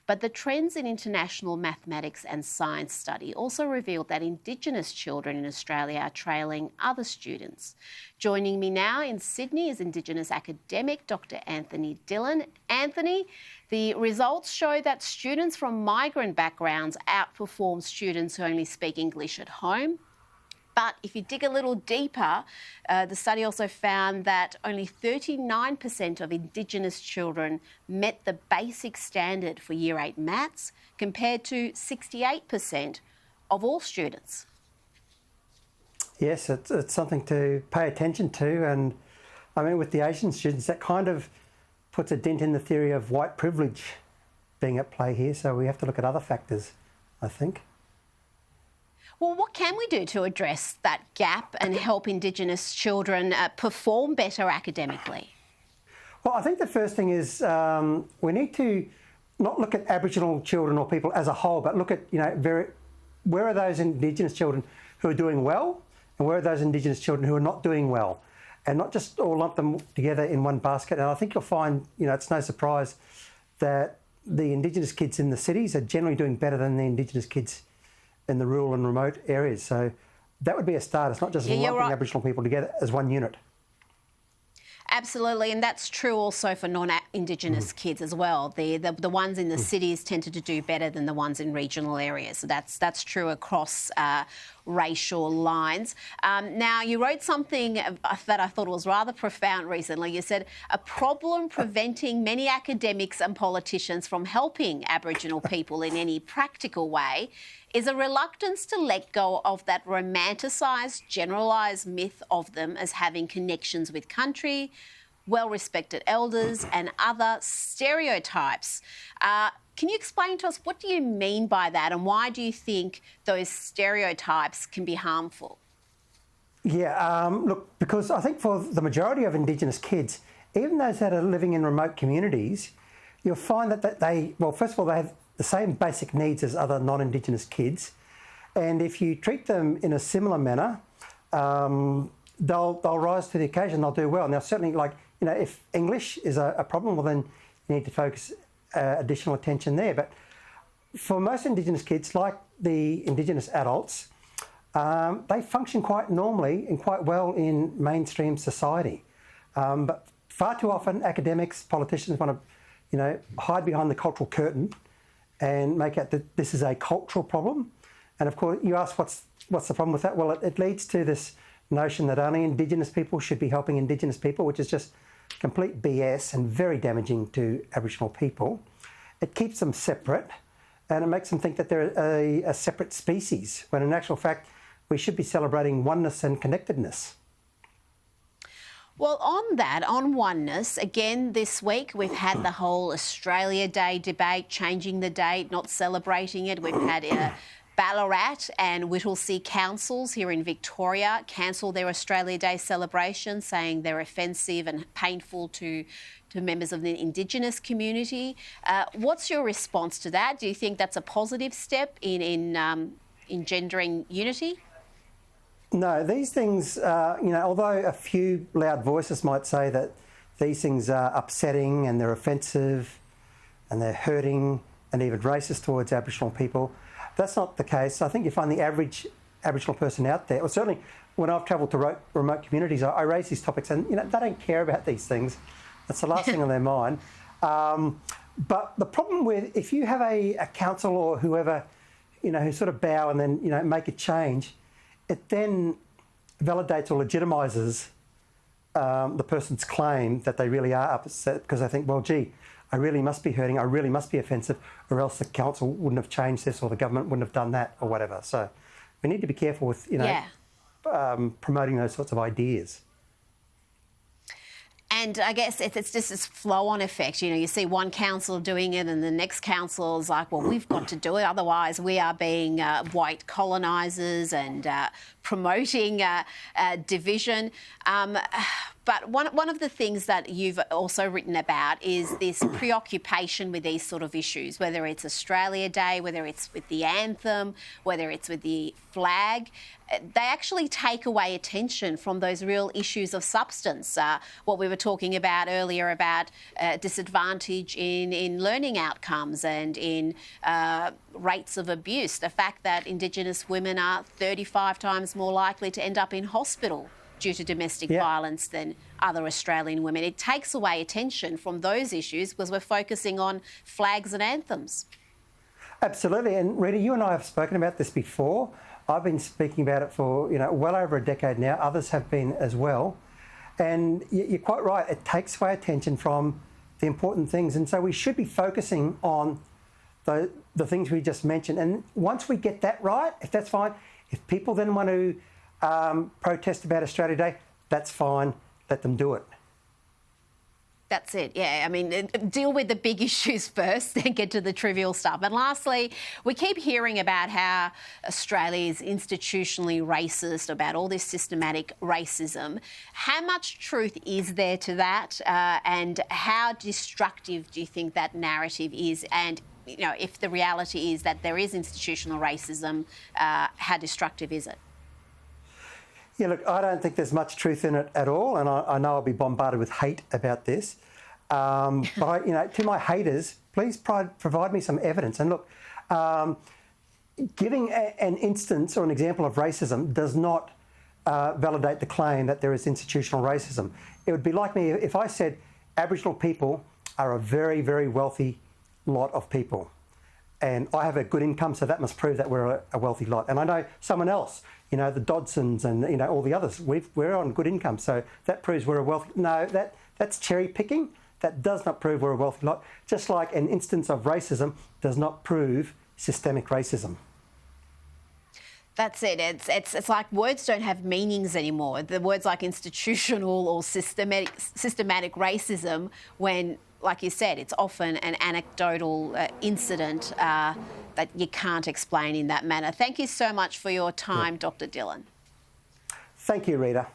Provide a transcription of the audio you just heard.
But the Trends in International Mathematics and Science study also revealed that Indigenous children in Australia are trailing other students. Joining me now in Sydney is Indigenous academic Dr Anthony Dillon. Anthony, the results show that students from migrant backgrounds outperform students who only speak English at home. But if you dig a little deeper, the study also found that only 39% of Indigenous children met the basic standard for Year 8 maths, compared to 68% of all students. Yes, it's something to pay attention to. And I mean, with the Asian students, that kind of puts a dent in the theory of white privilege being at play here. So we have to look at other factors, I think. Well, what can we do to address that gap and help Indigenous children perform better academically? Well, I think the first thing is we need to not look at Aboriginal children or people as a whole, but look at, where are those Indigenous children who are doing well and where are those Indigenous children who are not doing well, and not just all lump them together in one basket. And I think you'll find, it's no surprise that the Indigenous kids in the cities are generally doing better than the Indigenous kids in the rural and remote areas. So that would be a start. It's not just lumping Aboriginal people together as one unit. Absolutely, and that's true also for non-Indigenous kids as well. The ones in the cities tended to do better than the ones in regional areas. So that's true across racial lines. Now, you wrote something that I thought was rather profound recently. You said, a problem preventing many academics and politicians from helping Aboriginal people in any practical way is a reluctance to let go of that romanticised, generalised myth of them as having connections with country, well-respected elders and other stereotypes. Can you explain to us, what do you mean by that, and why do you think those stereotypes can be harmful? Yeah, look, because I think for the majority of Indigenous kids, even those that are living in remote communities, you'll find that first of all, they have the same basic needs as other non-Indigenous kids. And if you treat them in a similar manner, they'll rise to the occasion, they'll do well. Now, certainly, if English is a problem, well, then you need to focus additional attention there. But for most Indigenous kids, like the Indigenous adults, they function quite normally and quite well in mainstream society. But far too often, academics, politicians want to, hide behind the cultural curtain and make out that this is a cultural problem. And of course, you ask what's the problem with that? Well, it leads to this notion that only Indigenous people should be helping Indigenous people, which is just complete BS and very damaging to Aboriginal people. It keeps them separate, and it makes them think that they're a separate species, when in actual fact, we should be celebrating oneness and connectedness. Well, on oneness, again this week we've had the whole Australia Day debate, changing the date, not celebrating it. We've had Ballarat and Whittlesea councils here in Victoria cancel their Australia Day celebration, saying they're offensive and painful to members of the Indigenous community. What's your response to that? Do you think that's a positive step in engendering unity? No, these things, although a few loud voices might say that these things are upsetting and they're offensive and they're hurting and even racist towards Aboriginal people, that's not the case. I think you find the average Aboriginal person out there, or certainly when I've travelled to remote communities, I raise these topics and, they don't care about these things. That's the last thing on their mind. But the problem with, if you have a council or whoever, who sort of bow and then, make a change, it then validates or legitimises the person's claim that they really are upset, because they think, well, gee, I really must be hurting, I really must be offensive, or else the council wouldn't have changed this or the government wouldn't have done that or whatever. So we need to be careful with, promoting those sorts of ideas. And I guess it's just this flow-on effect. You see one council doing it and the next council is like, well, we've got to do it, otherwise we are being white colonisers and promoting division. But one of the things that you've also written about is this preoccupation with these sort of issues, whether it's Australia Day, whether it's with the anthem, whether it's with the flag. They actually take away attention from those real issues of substance. What we were talking about earlier about disadvantage in learning outcomes and in rates of abuse. The fact that Indigenous women are 35 times more likely to end up in hospital due to domestic violence than other Australian women. It takes away attention from those issues because we're focusing on flags and anthems. Absolutely. And Rita, you and I have spoken about this before. I've been speaking about it for well over a decade now. Others have been as well. And you're quite right. It takes away attention from the important things. And so we should be focusing on the things we just mentioned. And once we get that right, if that's fine, if people then want to protest about Australia Day, that's fine. Let them do it. That's it, yeah. I mean, deal with the big issues first, then get to the trivial stuff. And lastly, we keep hearing about how Australia is institutionally racist, about all this systematic racism. How much truth is there to that? And how destructive do you think that narrative is? And, if the reality is that there is institutional racism, how destructive is it? Yeah, look, I don't think there's much truth in it at all, and I know I'll be bombarded with hate about this. But, to my haters, please provide me some evidence. And look, giving an instance or an example of racism does not validate the claim that there is institutional racism. It would be like me if I said Aboriginal people are a very, very wealthy lot of people. And I have a good income, so that must prove that we're a wealthy lot. And I know someone else, the Dodsons and, all the others, we're on good income, so that proves we're a wealthy... No, that's cherry picking. That does not prove we're a wealthy lot. Just like an instance of racism does not prove systemic racism. That's it. It's like words don't have meanings anymore. The words like institutional or systematic racism, when, like you said, it's often an anecdotal incident that you can't explain in that manner. Thank you so much for your time, Dr. Dillon. Thank you, Rita.